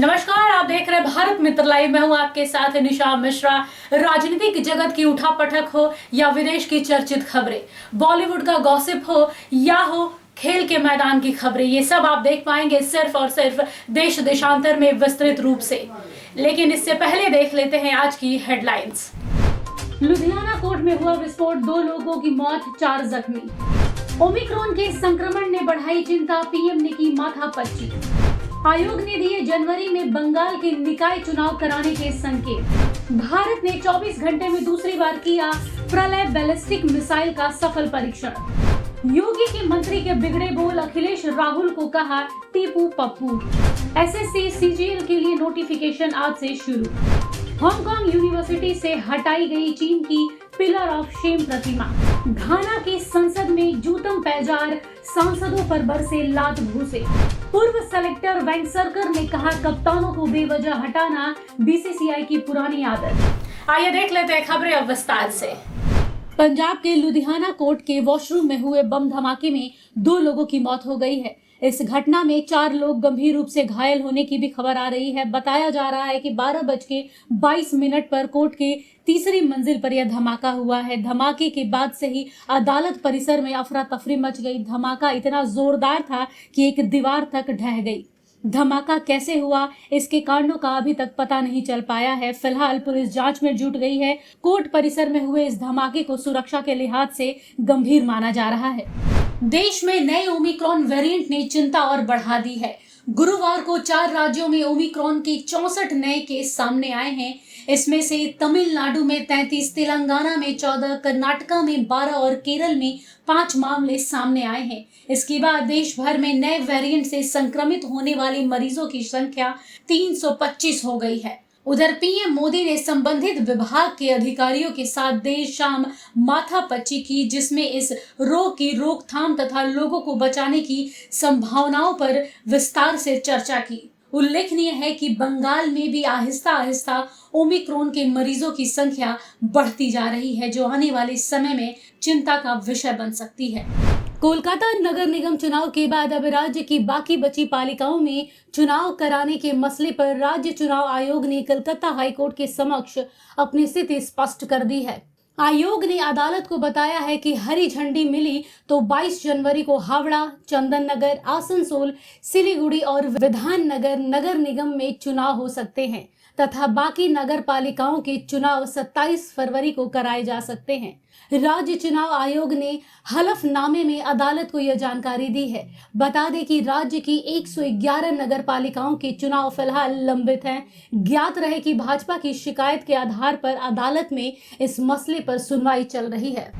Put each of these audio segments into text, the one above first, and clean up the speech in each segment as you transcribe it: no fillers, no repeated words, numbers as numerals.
नमस्कार, आप देख रहे हैं भारत मित्र लाइव। मैं हूं आपके साथ निशा मिश्रा। राजनीतिक जगत की उठापटक हो या विदेश की चर्चित खबरें, बॉलीवुड का गॉसिप हो या हो खेल के मैदान की खबरें, ये सब आप देख पाएंगे सिर्फ और सिर्फ देश देशांतर में विस्तृत रूप से। लेकिन इससे पहले देख लेते हैं आज की हेडलाइंस। लुधियाना कोर्ट में हुआ विस्फोट, 2 लोगों की मौत, 4 जख्मी। ओमिक्रॉन के संक्रमण ने बढ़ाई चिंता, पीएम ने की माथापच्ची। आयोग ने दिए जनवरी में बंगाल के निकाय चुनाव कराने के संकेत। भारत ने 24 घंटे में दूसरी बार किया प्रलय बैलिस्टिक मिसाइल का सफल परीक्षण। योगी के मंत्री के बिगड़े बोल, अखिलेश राहुल को कहा टीपू पप्पू। एसएससी सीजीएल के लिए नोटिफिकेशन आज से शुरू। हांगकांग यूनिवर्सिटी से हटाई गई चीन की पिलर ऑफ शेम प्रतिमा। घाना की संसद में जूतम पैजार, सांसदों पर बरसे लात घूसे। पूर्व सेलेक्टर वेंकसरकर ने कहा कप्तानों को बेवजह हटाना बीसीसीआई की पुरानी आदत। आइए देख लेते हैं खबरें अब विस्तार से। पंजाब के लुधियाना कोर्ट के वॉशरूम में हुए बम धमाके में 2 लोगों की मौत हो गई है। इस घटना में 4 लोग गंभीर रूप से घायल होने की भी खबर आ रही है। बताया जा रहा है कि 12:22 पर कोर्ट के तीसरी मंजिल पर यह धमाका हुआ है। धमाके के बाद से ही अदालत परिसर में अफरा तफरी मच गई। धमाका इतना जोरदार था कि एक दीवार तक ढह गई। धमाका कैसे हुआ, इसके कारणों का अभी तक पता नहीं चल पाया है। फिलहाल पुलिस जांच में जुट गई है। कोर्ट परिसर में हुए इस धमाके को सुरक्षा के लिहाज से गंभीर माना जा रहा है। देश में नए ओमिक्रॉन वेरिएंट ने चिंता और बढ़ा दी है। गुरुवार को 4 राज्यों में ओमिक्रॉन के 64 नए केस सामने आए हैं। इसमें से तमिलनाडु में 33, तेलंगाना में 14, कर्नाटका में 12 और केरल में 5 मामले सामने आए हैं। इसके बाद देश भर में नए वेरिएंट से संक्रमित होने वाले मरीजों की संख्या 325 हो गई है। उधर पीएम मोदी ने संबंधित विभाग के अधिकारियों के साथ देर शाम माथापच्ची की, जिसमें इस रोग की रोकथाम तथा लोगों को बचाने की संभावनाओं पर विस्तार से चर्चा की। उल्लेखनीय है कि बंगाल में भी आहिस्ता आहिस्ता ओमिक्रॉन के मरीजों की संख्या बढ़ती जा रही है, जो आने वाले समय में चिंता का विषय बन सकती है। कोलकाता नगर निगम चुनाव के बाद अब राज्य की बाकी बची पालिकाओं में चुनाव कराने के मसले पर राज्य चुनाव आयोग ने कलकत्ता हाईकोर्ट के समक्ष अपनी स्थिति स्पष्ट कर दी है। आयोग ने अदालत को बताया है कि हरी झंडी मिली तो 22 जनवरी को हावड़ा, चंदन नगर, आसनसोल, सिलीगुड़ी और विधान नगर नगर निगम में चुनाव हो सकते हैं तथा बाकी नगर पालिकाओं के चुनाव 27 फरवरी को कराए जा सकते हैं। राज्य चुनाव आयोग ने हलफनामे में अदालत को यह जानकारी दी है। बता दें कि राज्य की 111 नगर पालिकाओं के चुनाव फिलहाल लंबित हैं। ज्ञात रहे कि भाजपा की शिकायत के आधार पर अदालत में इस मसले पर सुनवाई चल रही है।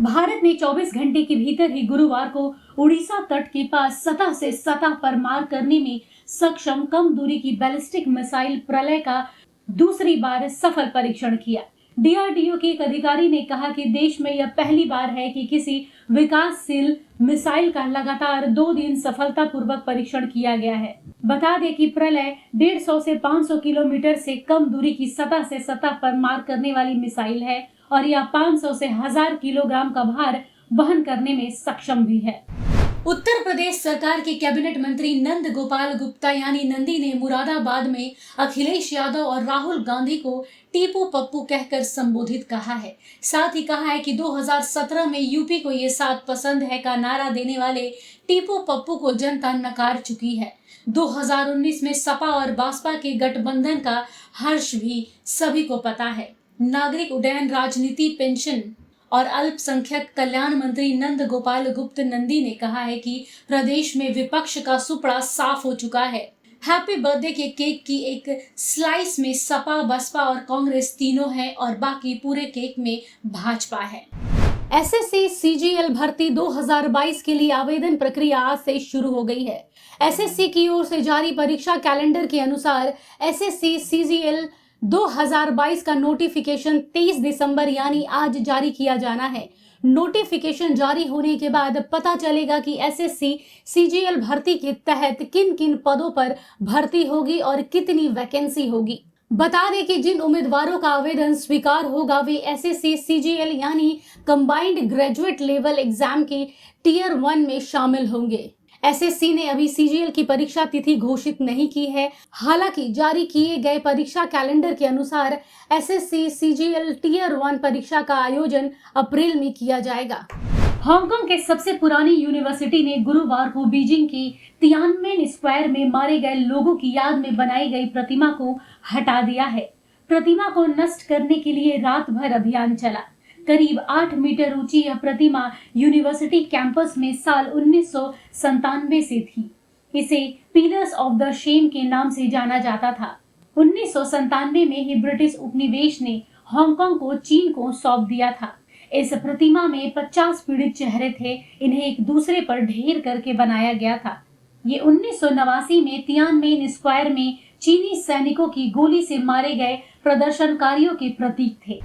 भारत ने 24 घंटे के भीतर ही गुरुवार को उड़ीसा तट के पास सतह से सतह पर मार करने में सक्षम कम दूरी की बैलिस्टिक मिसाइल प्रलय का दूसरी बार सफल परीक्षण किया। डीआरडीओ के एक अधिकारी ने कहा कि देश में यह पहली बार है कि किसी विकासशील मिसाइल का लगातार 2 दिन सफलतापूर्वक परीक्षण किया गया है। बता दें कि प्रलय 150 से 500 किलोमीटर से कम दूरी की सतह से सतह पर मार करने वाली मिसाइल है और यह 500 से 1000 किलोग्राम का भार वहन करने में सक्षम भी है। उत्तर प्रदेश सरकार के कैबिनेट मंत्री नंद गोपाल गुप्ता यानी नंदी ने मुरादाबाद में अखिलेश यादव और राहुल गांधी को टीपू पप्पू कहकर संबोधित कहा है। साथ ही कहा है कि 2017 में यूपी को ये साथ पसंद है का नारा देने वाले टीपू पप्पू को जनता नकार चुकी है। 2019 में सपा और बासपा के गठबंधन का हर्ष भी सभी को पता है। नागरिक उड्डयन, राजनीति, पेंशन और अल्पसंख्यक कल्याण मंत्री नंद गोपाल गुप्त नंदी ने कहा है कि प्रदेश में विपक्ष का सुपड़ा साफ हो चुका है। हैप्पी बर्थडे के केक की एक स्लाइस में सपा, बसपा और कांग्रेस तीनों हैं और बाकी पूरे केक में भाजपा है। एसएससी सीजीएल भर्ती 2022 के लिए आवेदन प्रक्रिया आज से शुरू हो गई है। एसएससी की ओर से जारी परीक्षा कैलेंडर के अनुसार एसएससी सीजीएल 2022 का नोटिफिकेशन 23 दिसंबर यानी आज जारी किया जाना है। नोटिफिकेशन जारी होने के बाद पता चलेगा कि एसएससी सीजीएल भर्ती के तहत किन किन पदों पर भर्ती होगी और कितनी वैकेंसी होगी। बता दें कि जिन उम्मीदवारों का आवेदन स्वीकार होगा वे एसएससी सीजीएल यानी कंबाइंड ग्रेजुएट लेवल एग्जाम के टियर 1 में शामिल होंगे। एसएससी ने अभी सीजीएल की परीक्षा तिथि घोषित नहीं की है। हालांकि जारी किए गए परीक्षा कैलेंडर के अनुसार एसएससी सीजीएल टियर 1 परीक्षा का आयोजन अप्रैल में किया जाएगा। हांगकांग के सबसे पुरानी यूनिवर्सिटी ने गुरुवार को बीजिंग की तियानमेन स्क्वायर में मारे गए लोगों की याद में बनाई गई प्रतिमा को हटा दिया है। प्रतिमा को नष्ट करने के लिए रात भर अभियान चला। करीब 8 मीटर ऊंची यह प्रतिमा यूनिवर्सिटी कैंपस में साल 1997 से थी। इसे पिलर्स ऑफ द शेम के नाम से जाना जाता था। 1997 में ही ब्रिटिश उपनिवेश ने हांगकांग को चीन को सौंप दिया था। इस प्रतिमा में 50 पीड़ित चेहरे थे। इन्हें एक दूसरे पर ढेर करके बनाया गया था। ये 1989 में तियानमेन स्क्वायर में चीनी सैनिकों की गोली से मारे गए प्रदर्शनकारियों के प्रतीक थे।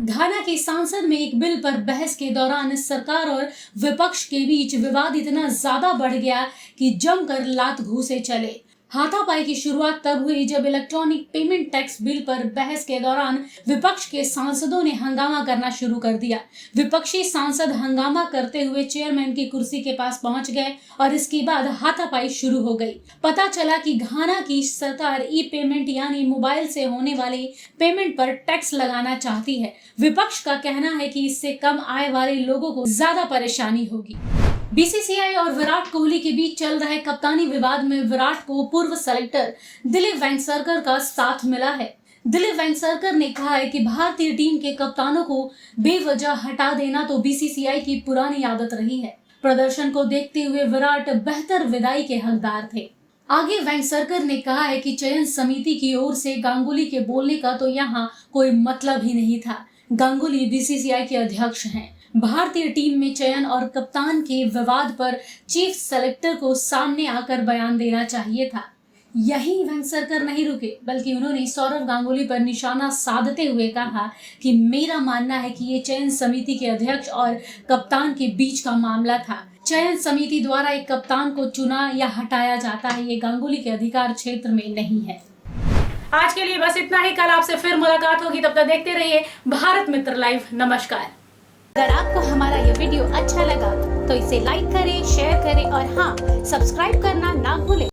घाना की संसद में एक बिल पर बहस के दौरान सरकार और विपक्ष के बीच विवाद इतना ज्यादा बढ़ गया कि जमकर लात घूंसे चले। हाथापाई की शुरुआत तब हुई जब इलेक्ट्रॉनिक पेमेंट टैक्स बिल पर बहस के दौरान विपक्ष के सांसदों ने हंगामा करना शुरू कर दिया। विपक्षी सांसद हंगामा करते हुए चेयरमैन की कुर्सी के पास पहुंच गए और इसके बाद हाथापाई शुरू हो गई। पता चला कि घाना की सरकार ई पेमेंट यानी मोबाइल से होने वाले पेमेंट पर टैक्स लगाना चाहती है। विपक्ष का कहना है कि इससे कम आय वाले लोगों को ज्यादा परेशानी होगी। बीसीसीआई और विराट कोहली के बीच चल रहे कप्तानी विवाद में विराट को पूर्व सेलेक्टर दिलीप वेंगसरकर का साथ मिला है। दिलीप वेंगसरकर ने कहा है कि भारतीय टीम के कप्तानों को बेवजह हटा देना तो बीसीसीआई की पुरानी आदत रही है। प्रदर्शन को देखते हुए विराट बेहतर विदाई के हकदार थे। आगे वेंगसरकर ने कहा है कि चयन समिति की ओर से गांगुली के बोलने का तो यहाँ कोई मतलब ही नहीं था। गांगुली बीसीसीआई के अध्यक्ष हैं। भारतीय टीम में चयन और कप्तान के विवाद पर चीफ सेलेक्टर को सामने आकर बयान देना चाहिए था। यही वेंगसरकर नहीं रुके, बल्कि उन्होंने सौरव गांगुली पर निशाना साधते हुए कहा कि मेरा मानना है कि ये चयन समिति के अध्यक्ष और कप्तान के बीच का मामला था। चयन समिति द्वारा एक कप्तान को चुना या हटाया जाता है, ये गांगुली के अधिकार क्षेत्र में नहीं है। आज के लिए बस इतना ही। कल आपसे फिर मुलाकात होगी, तब तक देखते रहिए भारत मित्र लाइव। नमस्कार। अगर आपको हमारा ये वीडियो अच्छा लगा तो इसे लाइक करें, शेयर करें और हाँ, सब्सक्राइब करना ना भूलें।